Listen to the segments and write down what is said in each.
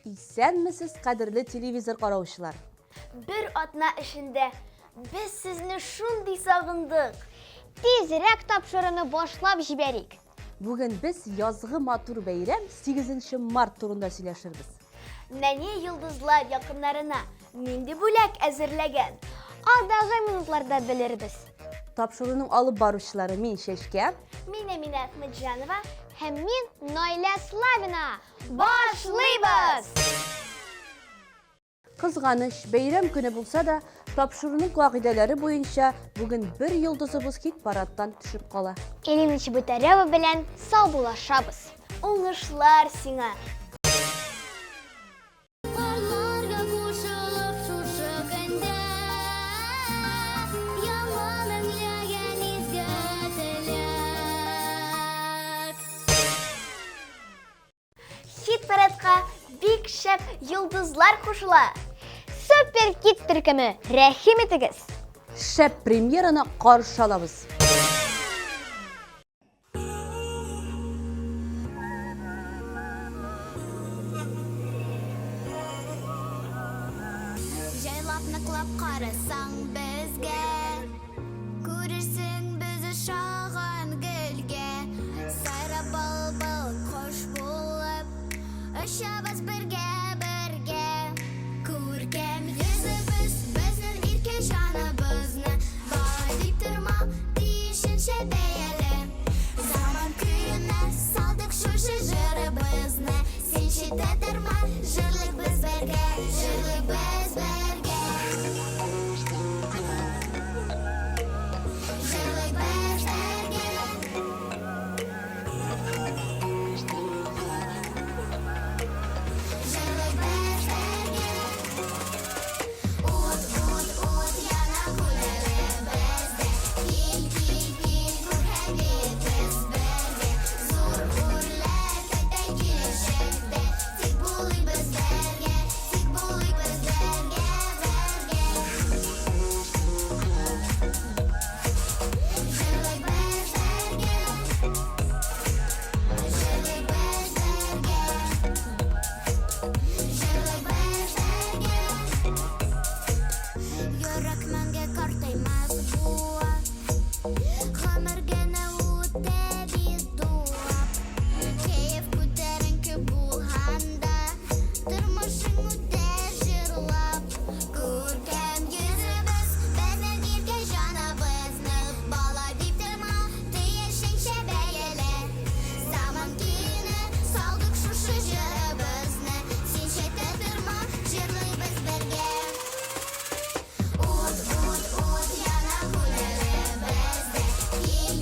İsenmisiz qadrli televizor qarovchilar. Bir atna işinde biz sizni şunday sağındık. Tezrek tapşırını başlap jiberik. Bugün biz yazgı matur bayram 8 mart turunda söyleşirbiz. Meni yıldızlar yakınlarına nindi bulak hazırlagan. Alдағы minutlarda biliriz. Tapşırının alıp barışçıları min Şeşke, Mine Ahmetcanova. Hem min Naila Slavina. Başlayız. Kızganış bayram günü bulsa da tapşırının kaqideleri boyunca bugün bir yıldızımız kit parattan düşüp kala. Elimiçi bu tarafı bilen sağ bulaşabız. Oңышlar сиңа. Hit paradqa big şef yıldızlar koşula. Süper Kit türkümü rəhim etiniz. Şep premyerana qarşı alabız. Жайлап нақлап қарасаң бізге, көрерсің бізді шаған гүлге. Сайрап бұлбұл қош болып, ұшабыз бірге. Көркем yüzümüz біздің ерке жаныбызны, бағалай тұрма дейшінше бейілі. Заман күйіне салдық шушы жырыбызны, сен шеті тұрма, жырлық біз бірге, жырлық біз бірге. Жырлық біз бірге. Жырлық біз бірге. От яна күлері бізде. Кел, көрхәбет біз бірге. Зор үрлер көтәй келешекте. Тек болай біз бірге, тек болай біз бірге, бірге. Жырлық біз бірге. Жырлық біз бірге. Жырлық біз бірге. Йөрәк мәңге картаймас буа. Гомергә үтә бит дулап. Кәеф күтәренке булганда, тормышың үтә җырлап. Күркәм йөзебез, безнең иркә җаныбызны, бала дип торма, тиешеңчә бәяле. Заман киене салдык шушы җырыбызны, син шәйтә торма, җырлыйбыз бергә. От яна күлері бізде. Кел,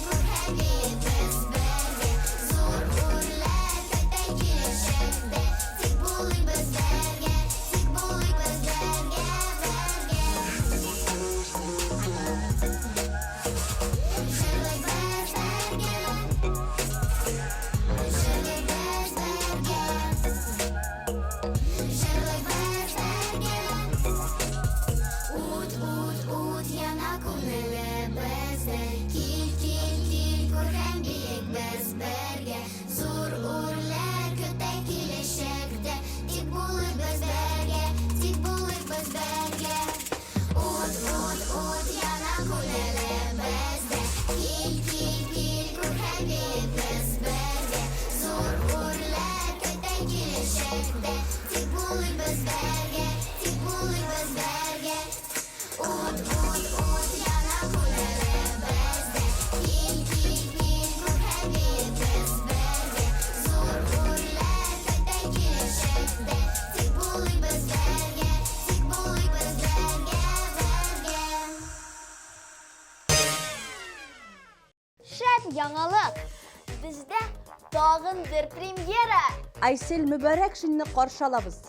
көрхәбет біз бірге. Зор үрлер көтәй келешекте. Тек болай біз бірге, тек болай біз бірге, бірге. Жырлык біз бірге. Жырлык біз бірге. Жырлык біз бірге. Ut yana күңелі бізде. Кел, көрген биік біз бірге. Зор үрлер көтәй келешекте. Тек болай біз бірге, тек болай біз бірге. Ut yana күңелі бізде. Кел, көрген биік біз бірге. Зор үрлер көтәй келешекте. Тек болай біз бірге, тек болай біз бірге. Ut yana күңелі бізде. Кел, көрхәбет біз бірге. Зор үрлер көтәй келешекте. Тек болай біз бірге, тек болай біз бірге, бірге. Şəp yanalıq. Bizdə dağın bir premyera. Aysel mübarek şimdi qarşı alabız.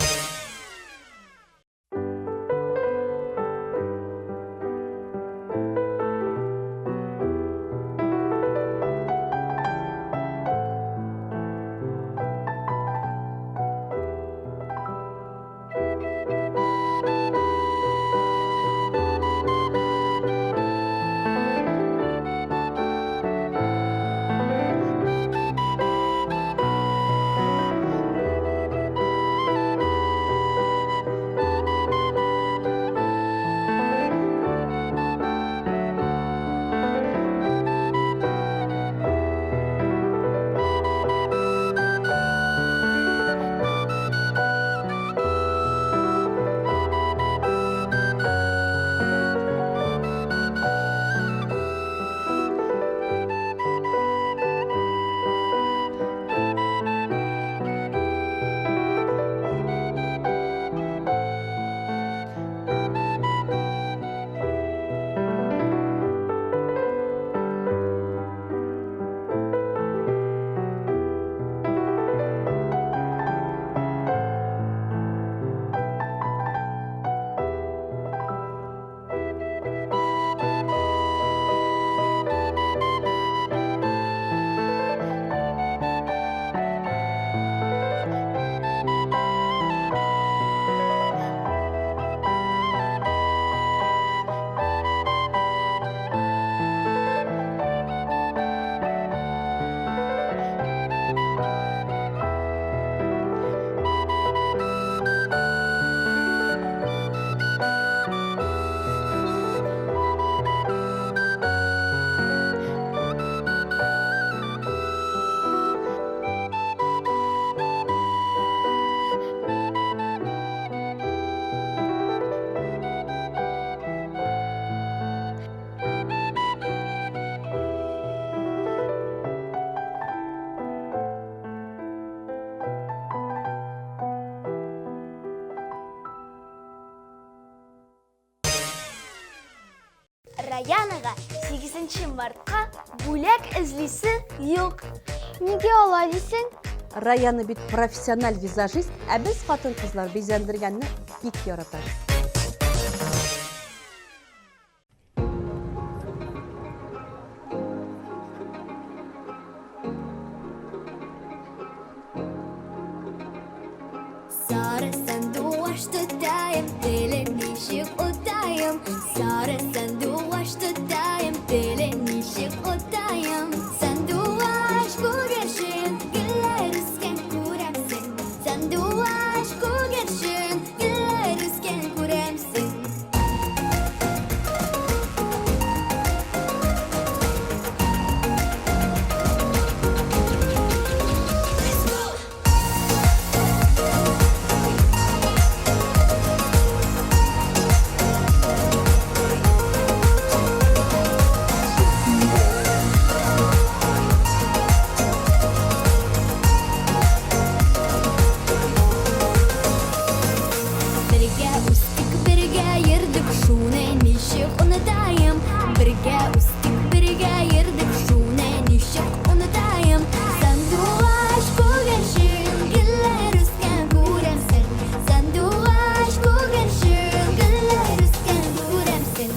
Раянаға 8 мартқа бүләк izlisi yok. Неге олай дейсің? Раяны бит профессиональ визажист, ә біз хатын-қызлар безендіргенні бик яратабыз. Sarı sanduaç tutayım, dilin nişik otayım. Sarı sanduaç tutayım, dilin nişik otayım. Sanduaç kugerşin, güller üsken kuremsin. Sanduaç kugerşin, güller üsken kuremsin. Birge üstik, birge yırdık, şune nişik unutayım. Birge üstik, birge yırdık, şune nişik unutayım. Sanduaç kugerşin, güller üsken kuremsin. Sanduaç kugerşin, güller üsken kuremsin.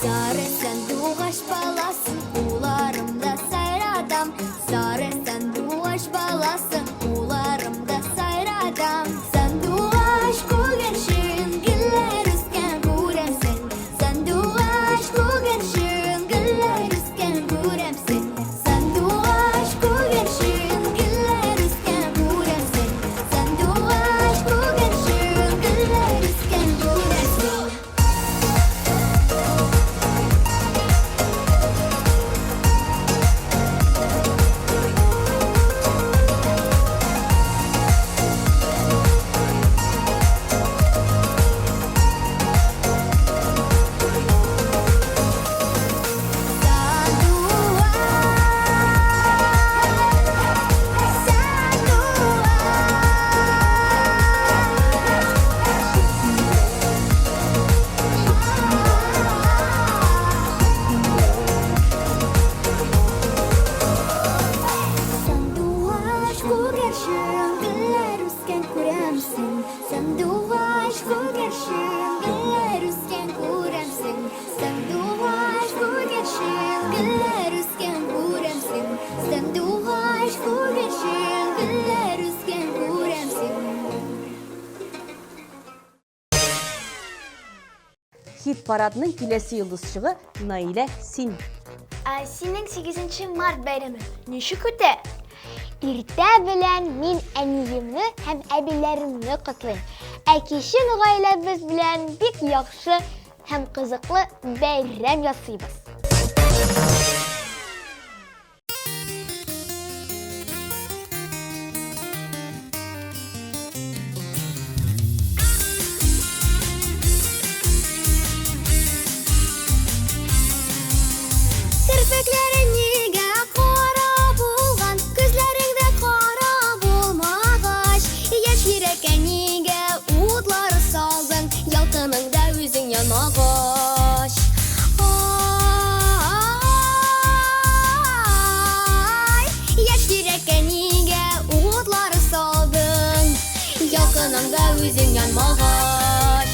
Sarı sanduaç balasın, ularımda sayradam. Sarı sanduaç balasın, ularımda sayradam. Sanduaç kugerşin, güller üsken kuremsin. Sanduaç kugerşin, güller üsken kuremsin. Sanduaç kugerşin, güller üsken kuremsin. Sanduaç kugerşin, güller üsken kuremsin. Sanduaç kugerşin, güller üsken kuremsin. Sanduaç kugerşin, güller üsken kuremsin. Sanduaç kugerşin, güller üsken kuremsin. Sanduaç kugerşin, güller üsken kuremsin. Хит парадының келесі йылдызчығы Наилә Син. Senin 8 Mart bayramı nişik öte? Иртә белән мин әниемне һәм әбиләремне котлыйм. Ә кичен гаиләбез белән бик яхшы һәм кызыклы бәйрәм ясыйбыз. Kirpiklerin nigə qara bulğan, gözlərində qara bulmağaç. Yaş yürəkə nigə udları saldın, yalqınında üzün yanağaç. Ay, yaş yürəkə nigə udları saldın, yalqınında üzün yanmağaç.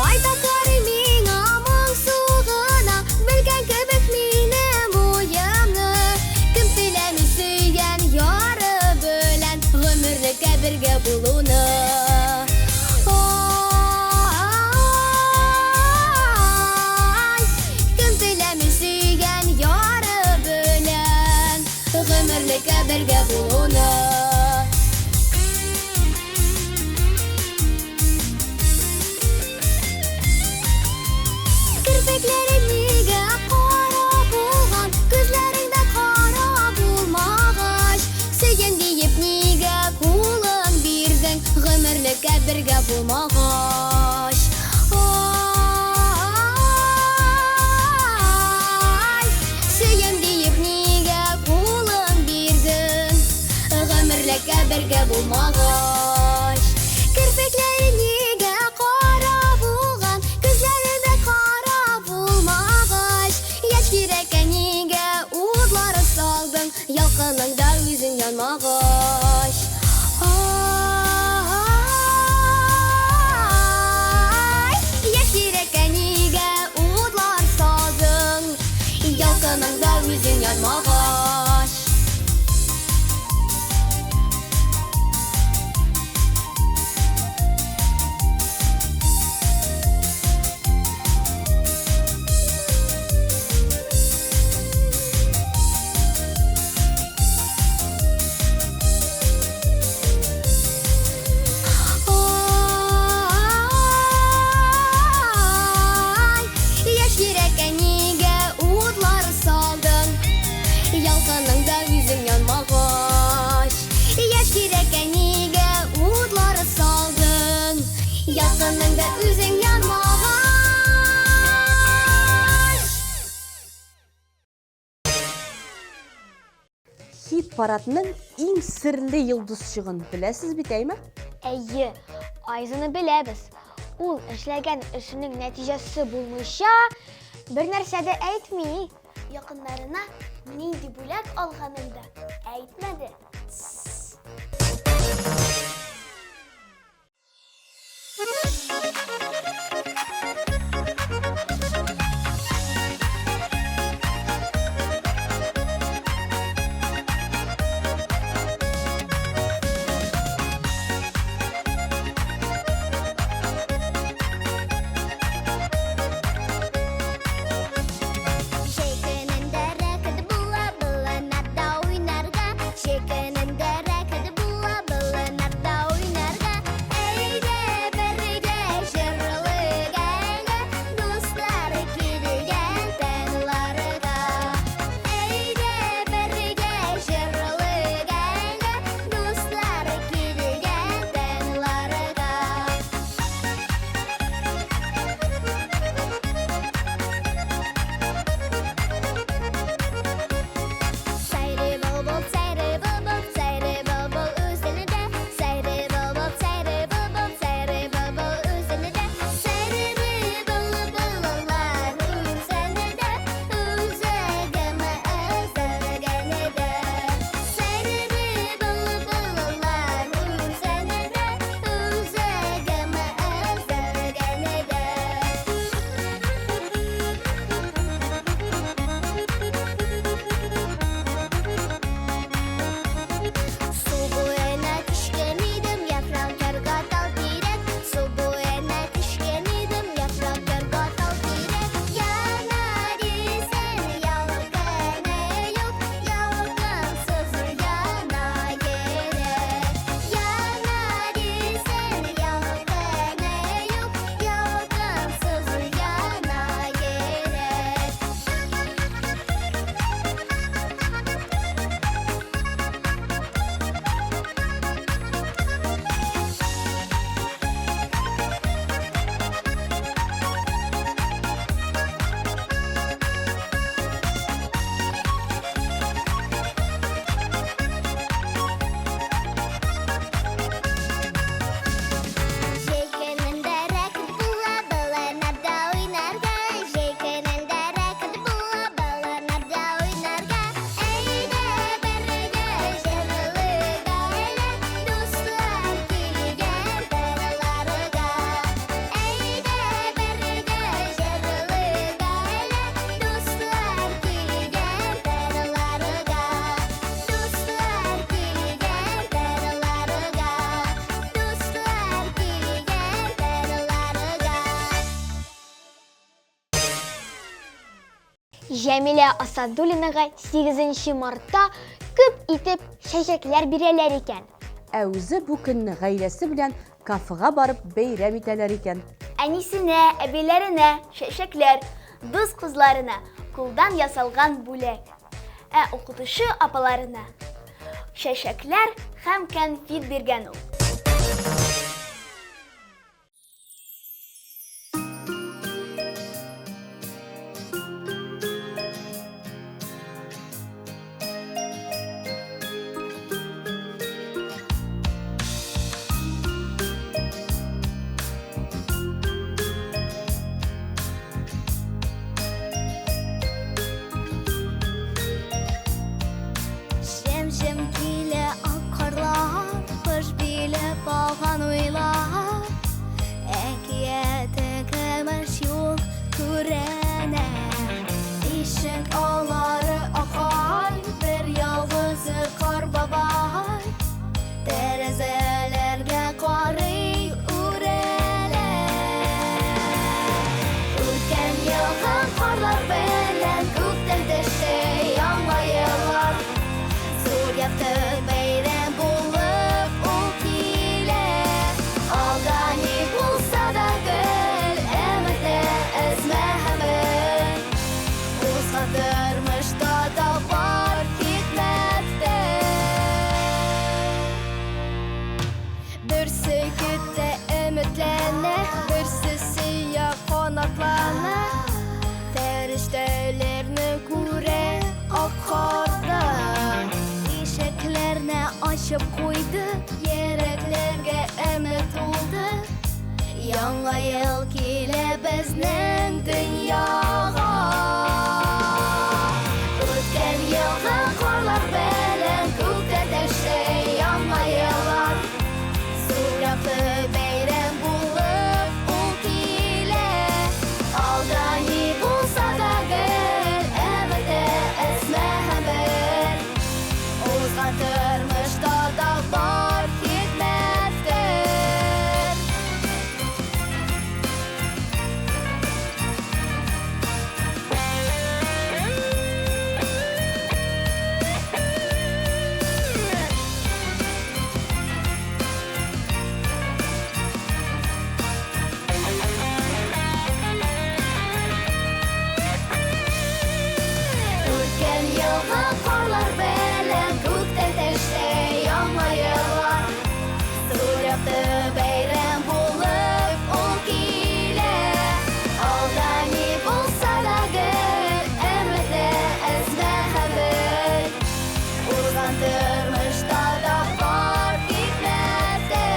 Aytakları mingə moңсуғына, білген кебек минем уямны. Кім теләми сөйгән яры белән, гомерлеккә бергә булуны. Ай, кім теләми сөйгән яры белән, гомерлеккә бергә булуны. гомерлеккә бергә булмагач. Ай, сөем диеп нигә кулын бирдең? Гомерлеккә бергә булмагач. Кирпекләре нигә кара булган? Күзләре кара булмагач. Яшь йөрәккә нигә утлары салдың? Ялкыныңда үзең янмагач. Ай, яшь йөрәккә нигә утлар салдың? Ялкыныңда үзең янмагач. Яшь йөрәккә нигә утлар салдың? Ялкыныңда үзең янмагач. Яшь йөрәккә нигә утлар салдың? Ялкыныңда үзең янмагач. Хит парадының иң серле йолдызчыгын беләсез бит, әйме? Әйе, Айзыны беләбез. Ул эшләгән эшенең нәтиҗәсе булмыйча бер нәрсә дә әйтми. Якыннарына нинди бүләк алганын да әйтмәде. Шәйкенендә рәкәт була, нарда уйнарга. Шәйкенендә рәкәт була, нарда уйнарга. Әйдә бергә җырлыйга, дуслар килгән таңларга. Әйдә бергә җырлыйга, дуслар килгән таңларга. Сайры булбул, сайры булбул, сайры булбул үзенедә. Сайры булбул, сайры булбул, сайры булбул үзенедә. Сайры булбуллар үзенедә, үзегеме özләгәнедә. Сайры булбуллар үзенедә, үзегеме özләгәнедә. Су буена төшкән идем, яфракларга тал кирәк. Су буена төшкән идем, яфракларга тал кирәк. Яна дисәң ялкыны юк, ялкынсыз яна кирәк. Яна дисәң ялкыны юк, ялкынсыз яна кирәк. Шәйкенендә рәкәт була, нарда уйнарга. Шәйкенендә рәкәт була, нарда уйнарга. Әйдә бергә җырлыйга, дуслар килгән таңларга. Әйдә бергә җырлыйга, дуслар килгән таңларга. Дуслар килгән таңларга. Дуслар килгән таңларга. Җәмилә Асадуллинага 8 мартта күп итеп чәчәкләр бирәләр икән. Ә үзе бу көнне гаиләсе белән кафега барып бәйрәм итәләр икән. Әнисенә, әбиләренә чәчәкләр, дус кызларына кулдан ясалган бүләк. Ә укытучы апаларына чәчәкләр һәм конфет биргән ул. Kütte ümitlene, bir sisiye konaklana. Feriştelerini kure akarda. İşeklerine açıp koydu, yereklerge ümit oldu. Yanğa yıl kile bizning dunyoga. O'tgan yilgi qorlar bilan ko'kda tashlay yanğa yillar. So'raqli bayram bo'lib u kile. Aldani bo'lsa da gul, abada ismahamir. O'zgan turmushda dog' bor ketmasdir. O'tgan yilgi qorlar bilan ko'kda tashlay yanğa yillar. So'raqli bayram bo'lib u kile. Aldani bo'lsa da gul, umidi ismahamir. O'zgan turmushda dog' bor ketmasdir.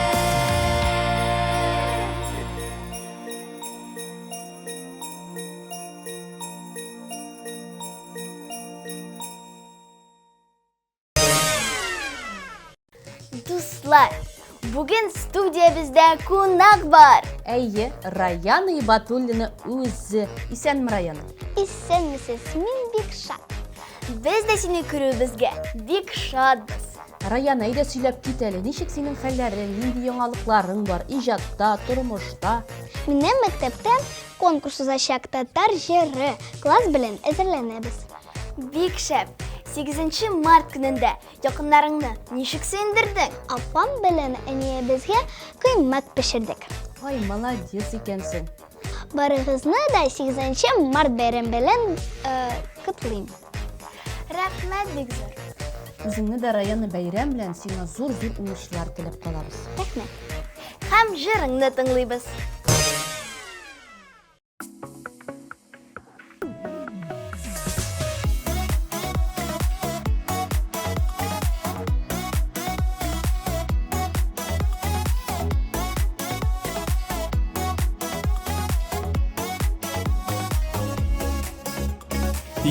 Dostlar, bugün stüdyomuzda konak var. Әйе, Раяна Ибатуллина өзі. Исәнме, Раяна? Исәнмесез, мин бик шат. Biz de seni күрүбезгә бик шатбыз. Раяна, әйдә сөйләп кит әле. Ничек синең хәлләрең, нинди яңалыкларың бар иҗатта, тормышта? Минем мәктәптә конкурс узачак татар җыры. Класс белән әзерләнәбез. Бик шәп. 8 март көнендә якыннарыңны ничек сөендердең? Апам белән әниебезгә кыйммәт пешердек. Ай, молодец икәнсең. Барыгызны да 8 март бәйрәм белән котлыйм. Рәхмәт бик зур. Үзеңне дә Раяна бәйрәм белән сиңа зур-зур уңышлар теләп калабыз. Рәхмәт. Һәм җырыңны тыңлыйбыз.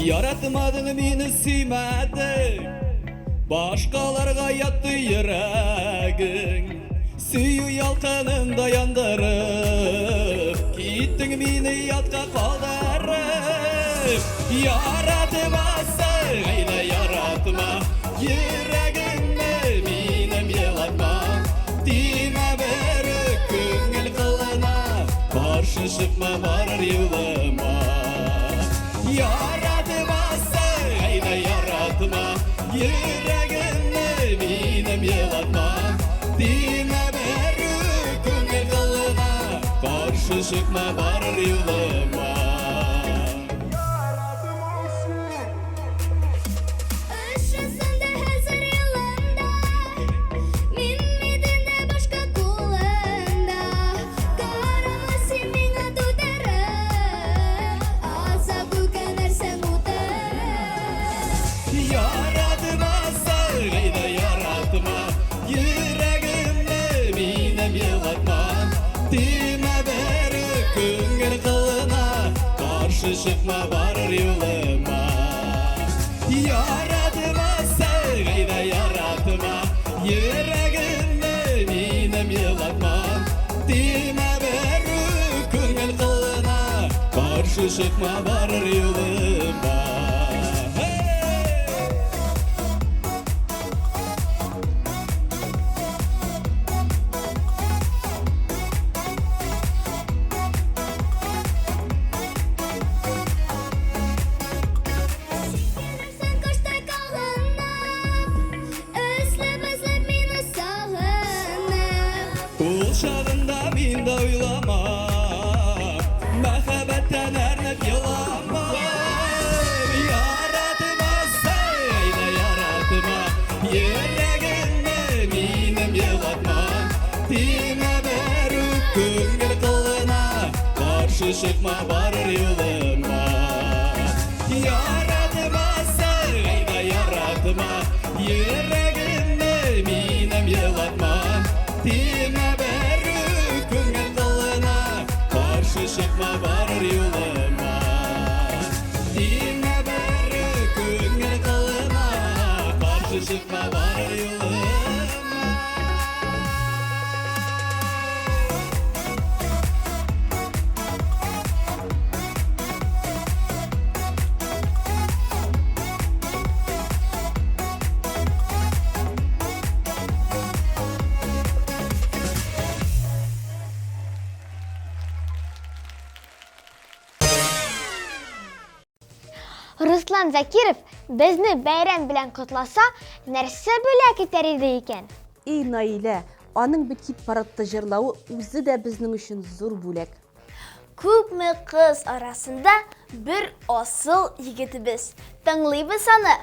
Yaratmadın beni sevmedin, başkalarga yattı yüreğin. Süyü yalkanında yandırıp, gittin beni yatka kaldırıp. Yaratmasın, eyle yaratma, yüreğimde benim yılatma. Dime berük köngül kılına, karşı çıkma varır yılıma. Yaratmasın, eyle yaratma, yüreğimde benim yılatma. Dime berük köngül kılına, karşı çıkma varır yılıma. Ышысында хәзер йылында, мин мидендә башка кулында. Карама син миңа тутырып, аза бүген нәрсәң утырып. Yaratmasın, eyle yaratma, yüreğimde benim yılatma. Dime berük köngül kılına, karşı çıkma varır yılıma. Yaratmasın, eyle yaratma, yüreğimde benim yılatma. Dime berük köngül kılına, karşı çıkma varır yılıma. Sen kaçta kalınıp, özlep mini sağınıp. Ул шағында мен де ойламам, махаббаттан әрніп еламам. Яратмасың, eyle yaratma, yüreğimde benim yılatma. Dime Көңіл қылына қаршы шықма барыр юлыма. Яратма сағайда яратма, Ерегімді минем елатма. Тиме бәрі көңіл қылына қаршы шықма барыр юлыма. Тиме бәрі көңіл қылына қаршы шықма барыр юлыма. Руслан Закиров безне бәйрәм белән котласа, нәрсә бүләк итәр иде икән? И Наилә, аның бит хит парадта җырлавы үзе дә безнең өчен зур бүләк. Күпме кыз арасында bir асыл егетебез. Тыңлыйбыз аны.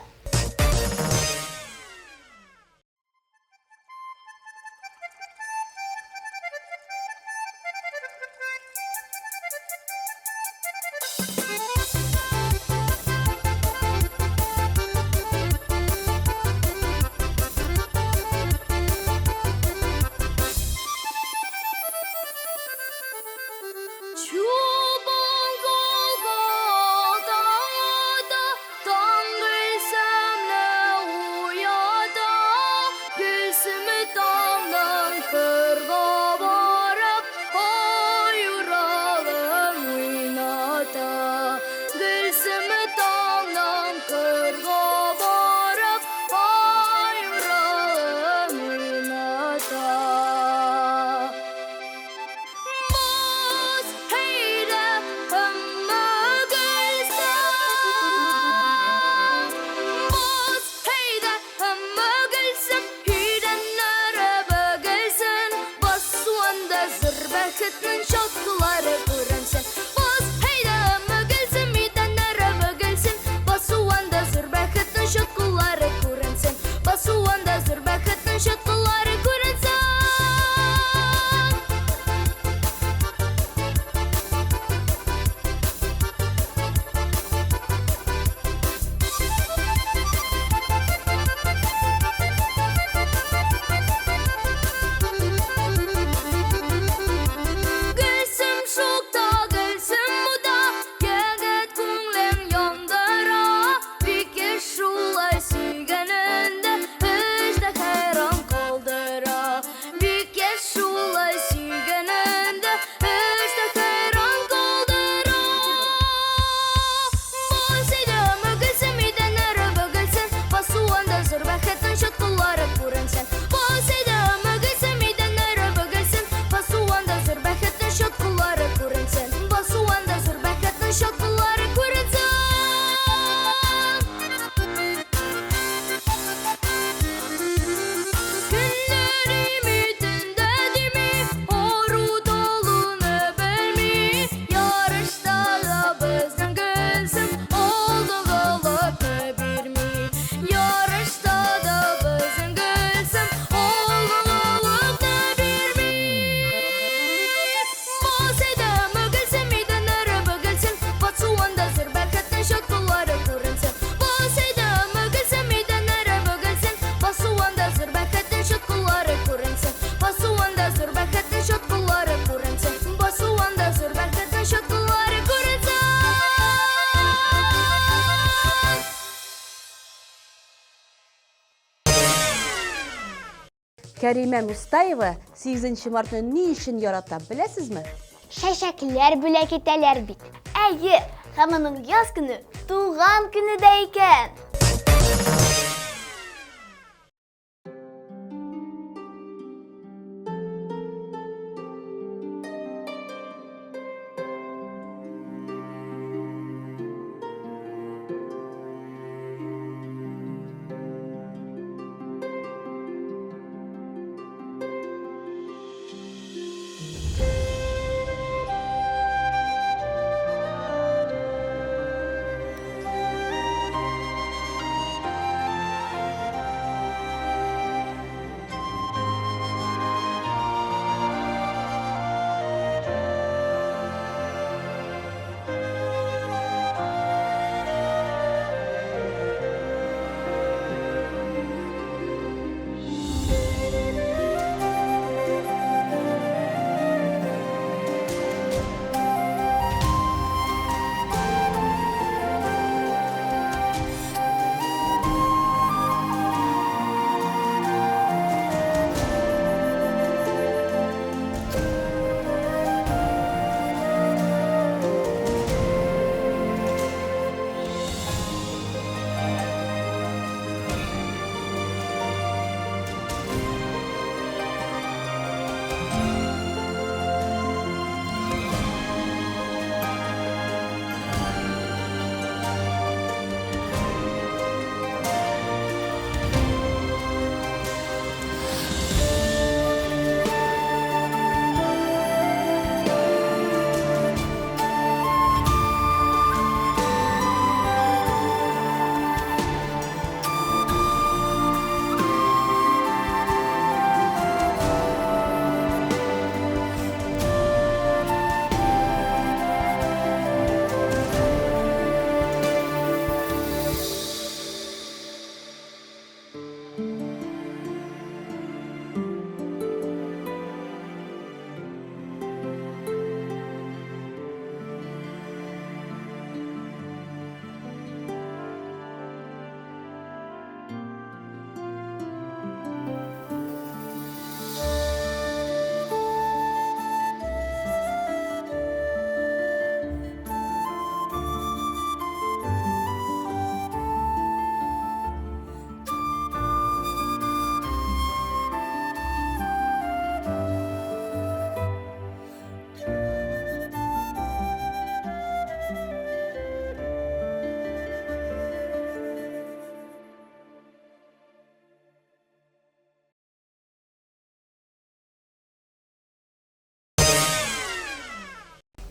Кәримә Мустаева 8 мартны ни өчен ярата, беләсезме? Шәшәкләр бүләк итәләр бит. Әйе, һәм аның яз көне туган көне дә икән.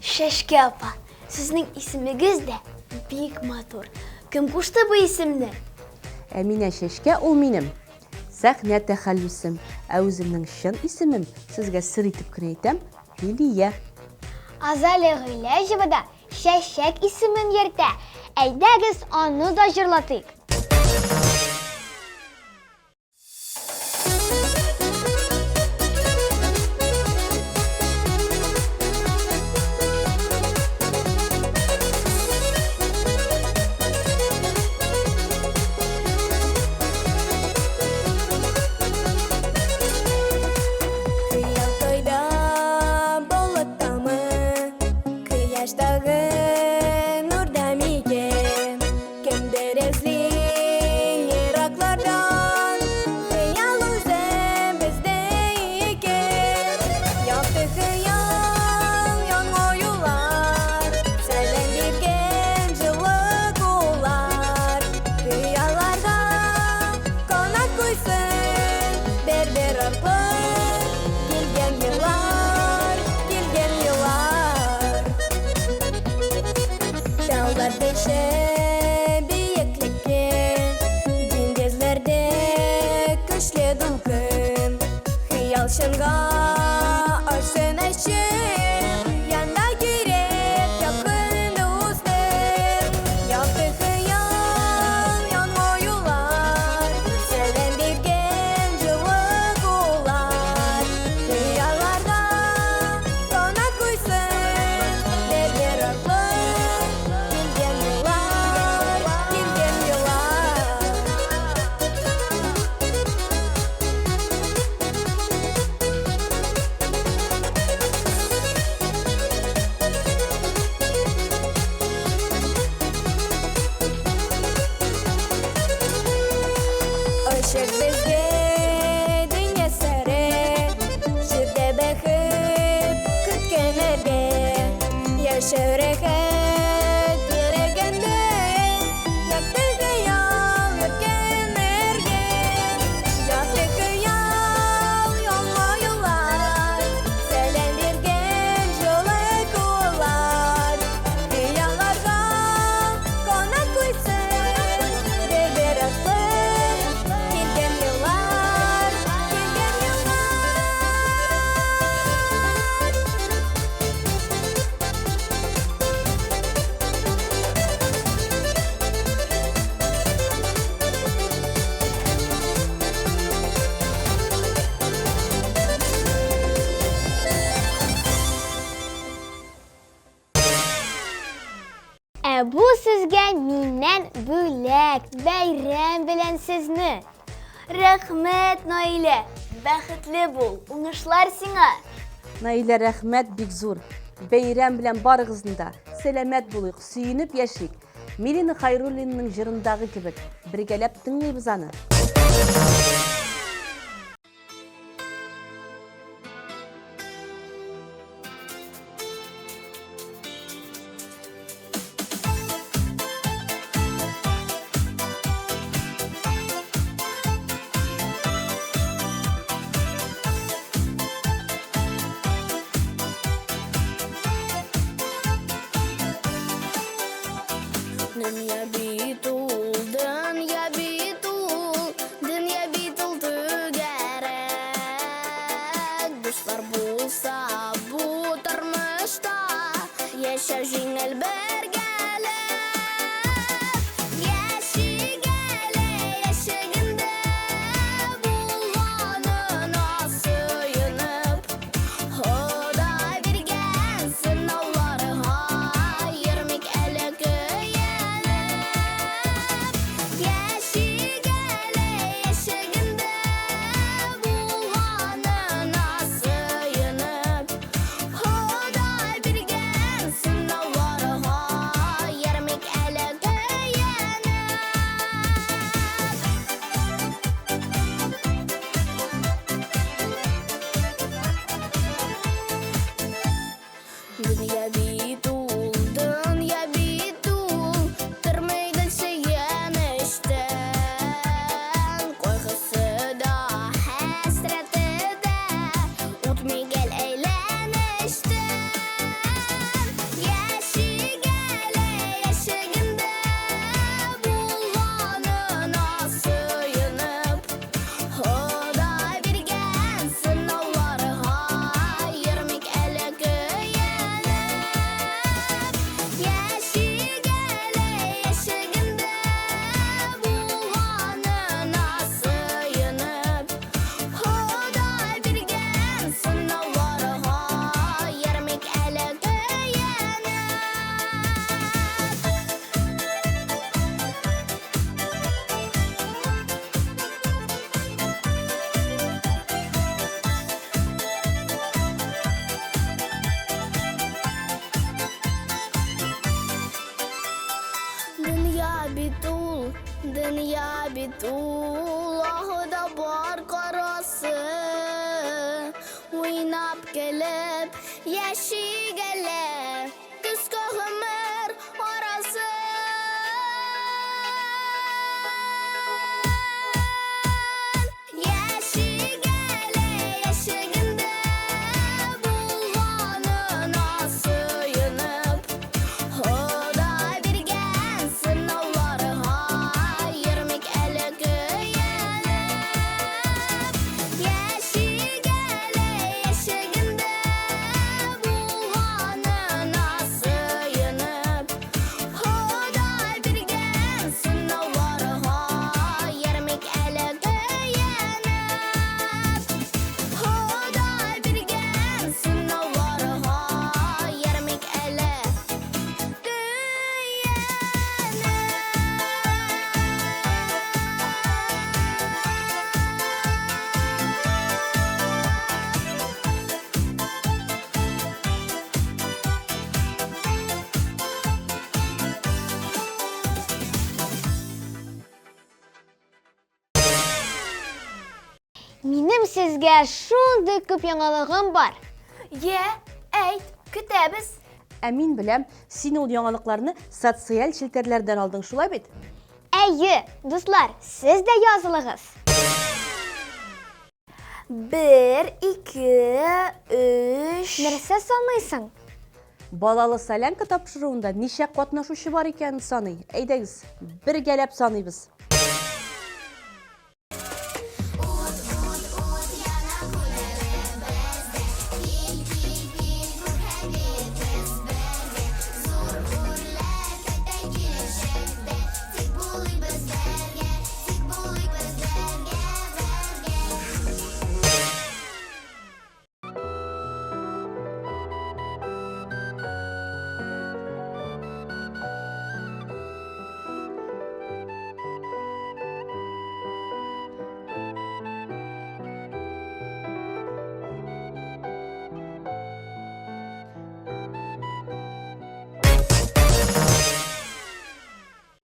Şeşke apa, sizin isminiz de büyük motor. Kim kuştu bu isimni? Әминә Шәшкә ул минем. Сәхнә тәхәллүсем. Ә үземнең чын исемем сезгә сер итеп кенә әйтәм, Лилия. Азалия Гыйләҗева да Шәшәк исемен йөртә. Әйдәгез, аны да җырлатыйк. Bu sizgə mindən bölək, bəyram bilən sizni. Рәхмәт, Наилә. Бәхетле бул. Уңышлар сиңа. Наилә, рәхмәт бик зур. Бәйрәм белән барыгызны да сәламәт булыйк, сөенеп яшик. Мирина Хайруллинның җырындагы кебек, бергәләп тыңлыйбыз аны. Dünya bit ul, dünya bit ul, dünya bit ul tügerek. Dostlar bulsa bu tırmışta, yaşa jingel bergelek. Yaşigele yaşagında, bulmanına suyunup. Hoday birgen sınavları hayırmik elek. Dünya bit ul, dünya bit ul, tırmaydan seyanıştan. Koygusu da, hasreti de, utmay gel eylenişten. beytul ahıda bar karası Oynap gelip yeşi gele Düzkü hımır arası Yeşi gele yeşiginde Bulmanına sığınıp Huday birgen sınavları hayırmik eli güyenip Yeşi gele yeşiginde Bulmanına sığınıp Huday birgen sınavları hayırmik eli güyenip Huday birgen sınavları hayırmik eli Минем сезгә шундый күп яңалыгым бар. Әйт, көтәбез. Ә мин беләм, син ул яңалыкларны социаль челтәрләрдән алдың, шулай бит? Әйе, дуслар, сез дә язылыгыз. 1, 2, 3. Нәрсә саныйсың? Балалы солянка тапшыруында ничә катнашучы бар икәнен саный. Әйдәгез, бергәләп саныйбыз.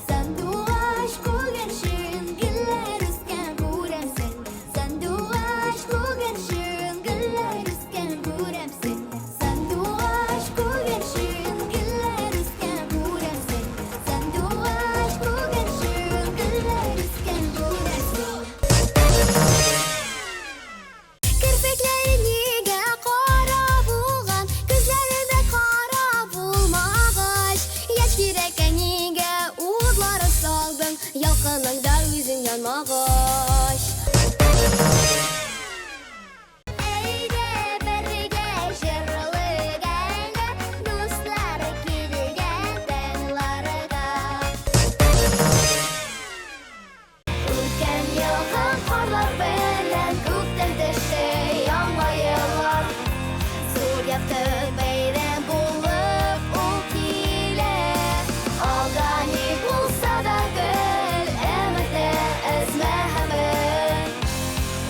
Sanduaş kugerşin güller üsken guremsin Sanduaş kugerşin güller üsken guremsin Sanduaş kugerşin güller üsken guremsin Sanduaş kugerşin güller üsken guremsin Kirpiklerin niga qara bulgan Gözlerinde qara bulmağaç Yaş gireken niga uğurları saldın Yalqınında yüzün yanmağaç Eyde berge şırlıgayla Dostlar kilgen tenlarga Ülken yılgın qarlar bilen Көктен теше yanmayırlar Зур япты бәйрәм булып ул килә Алда ни булса да гөл Әмәтә әзмәһәмен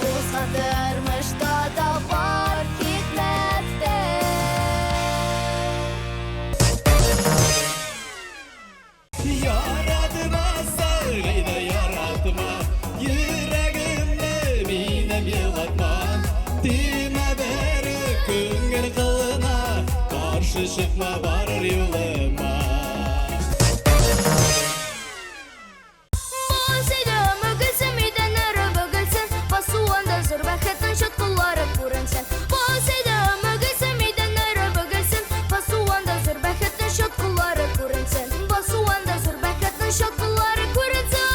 Узга тормышта да бар хикмәттә Yaradıma sargıyla yaratma Yüreğimde minem yılatma Dime beri küngür kılına Karşı çıkma var yoluma Boğazıydım ögülsün miden arı bögülsün Basuğunda zor bәхеттің шытқылары көрінсін Boğazıydım ögülsün miden arı bögülsün Basuğunda zor bәхеттің шытқылары көрінсін Basuğunda zor bәхеттің шытқылары көрінсін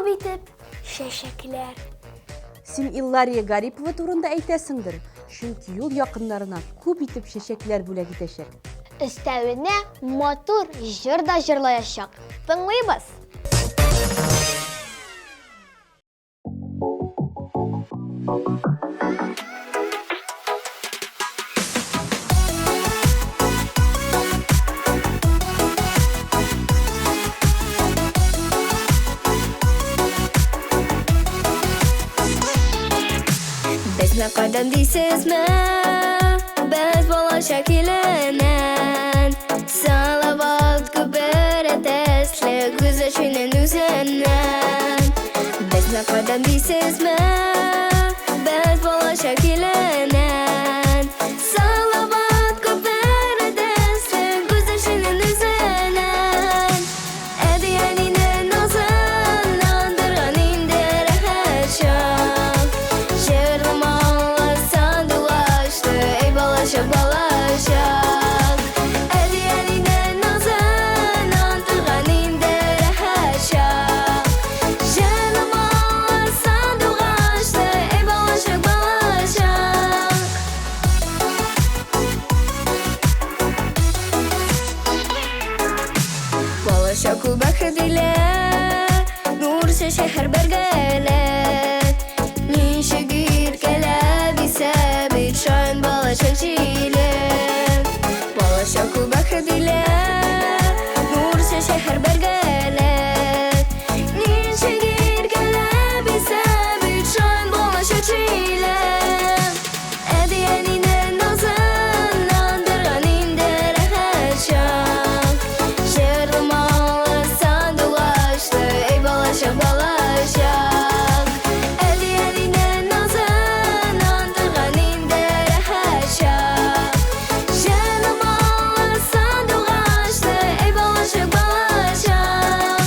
күп итеп чәчәкләр. Син Иллария Гарипова турында әйтәсеңдер, чөнки ул якыннарына күп итеп чәчәкләр бүләк итәчәк. Өстәвенә матур җыр да җырлаячак. Тыңлыйбыз. Безне кайдан дисезме, без балачак иленен, Салават күбер әтәсле күз эченен үзеннән. Безне кайдан дисезме, без балачак иленен, Салават күбер әтәсле күз эченен үзеннән. Әдиянинен назын андырган инде рәхәт чак. Жырламалы сандуғашты, ей балашақ, балашақ. Әдиянинен назын андырган инде рәхәт чак. Жырламалы сандуғашты, ей балашақ, балашақ. Балашақ күбәк диле, нур шәһәр бергәле. Ничек иркәләп исә бит шаян балачак җиле. Балачак күбәк диле, нур шәһәр бергәле. Ничек иркәләп исә бит шаян балачак җиле. Әдиянинен назын андырган инде рәхәт чак. Жырламалы сандуғашты, ей балашақ, балашақ. Әдиянинен назын андырган инде рәхәт чак. Жырламалы сандуғашты, ей балашақ, балашақ.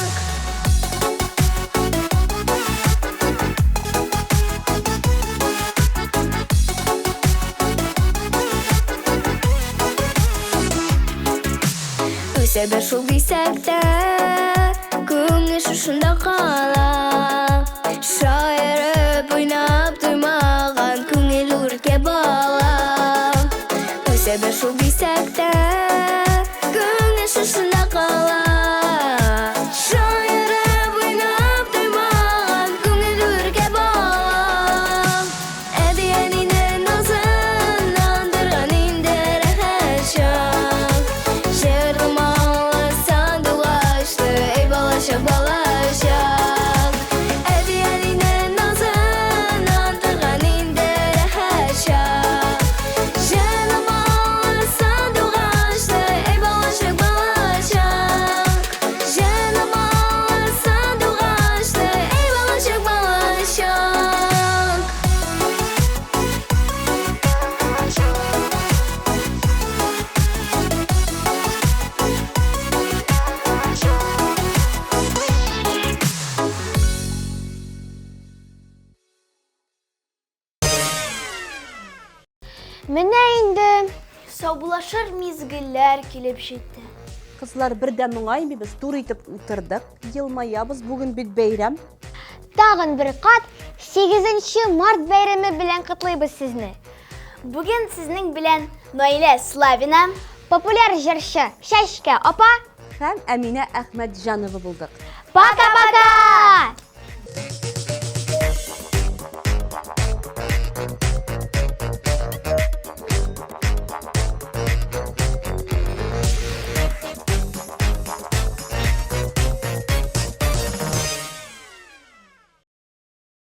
Үсә бер шул дисәк тә, күңел шушында кала. Шаярып уйнап туймаган күңел үркә бала. Үсә бер шул дисәк тә, күңел шушында кала. Шаярып уйнап туймаган күңел үркә бала. Әдиянинен назын андырган инде рәхәт чак. Жырламалы сандуғашты, ей балашақ, балашақ. Әдиянинен назын андырган инде рәхәт чак. Жырламалы сандуғашты, ей балашақ, балашақ. Жырламалы сандуғашты, ей балашақ, балашақ. Менә инде Саубулашыр мизгелләр килеп җитте. Кызлар бердән моңайбыз, тур итеп утырдык, елмаябыз, бүген бит бәйрәм. тагын бер кат 8 март бәйрәме белән котлыйбыз сезне. Бүген сезнең белән Наилә Славина, Популяр җырчы Шәшкә апа, Һәм Әминә Әхмәтҗанова булдык. пока-пока!